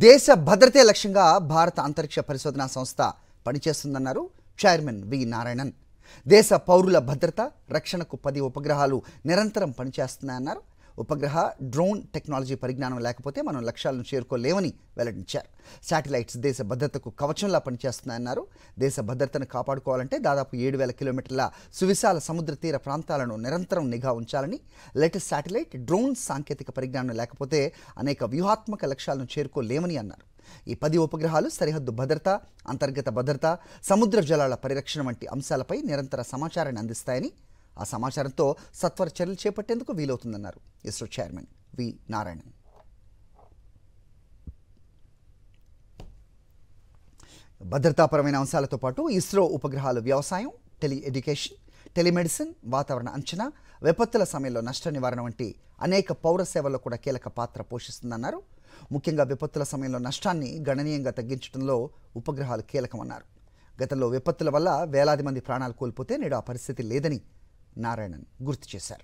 దేశ భద్రతే లక్ష్యంగా భారత అంతరిక్ష పరిశోధనా సంస్థ పనిచేస్తుందన్నారు చైర్మన్ వి నారాయణన్. దేశ పౌరుల భద్రత రక్షణకు 10 ఉపగ్రహాలు నిరంతరం పనిచేస్తున్నాయన్నారు. ఉపగ్రహ డ్రోన్ టెక్నాలజీ పరిజ్ఞానం లేకపోతే మనం లక్ష్యాలను చేరుకోలేమని వెల్లడించారు. శాటిలైట్స్ దేశ భద్రతకు కవచంలా పనిచేస్తున్నాయన్నారు. దేశ భద్రతను కాపాడుకోవాలంటే దాదాపు 7,000 కిలోమీటర్ల సువిశాల సముద్ర తీర ప్రాంతాలను నిరంతరం నిఘా ఉంచాలని, లేటెస్ట్ శాటిలైట్ డ్రోన్ సాంకేతిక పరిజ్ఞానం లేకపోతే అనేక వ్యూహాత్మక లక్ష్యాలను చేరుకోలేమని అన్నారు. ఈ 10 ఉపగ్రహాలు సరిహద్దు భద్రత, అంతర్గత భద్రత, సముద్ర జలాల పరిరక్షణ వంటి అంశాలపై నిరంతర సమాచారాన్ని అందిస్తాయని, ఆ సమాచారంతో సత్వర చర్యలు చేపట్టేందుకు వీలవుతుందన్నారు ఇస్రో చైర్మన్ వి నారాయణన్. భద్రతాపరమైన అంశాలతో పాటు ఇస్రో ఉపగ్రహాలు వ్యవసాయం, టెలి ఎడ్యుకేషన్, టెలిమెడిసిన్, వాతావరణ అంచనా, విపత్తుల సమయంలో నష్ట నివారణ వంటి అనేక పౌర సేవల్లో కూడా కీలక పాత్ర పోషిస్తుందన్నారు. ముఖ్యంగా విపత్తుల సమయంలో నష్టాన్ని గణనీయంగా తగ్గించడంలో ఉపగ్రహాలు కీలకమన్నారు. గతంలో విపత్తుల వల్ల వేలాది మంది ప్రాణాలు కోల్పోతే నేడు ఆ పరిస్థితి లేదని నారాయణన్ గుర్తు చేశారు.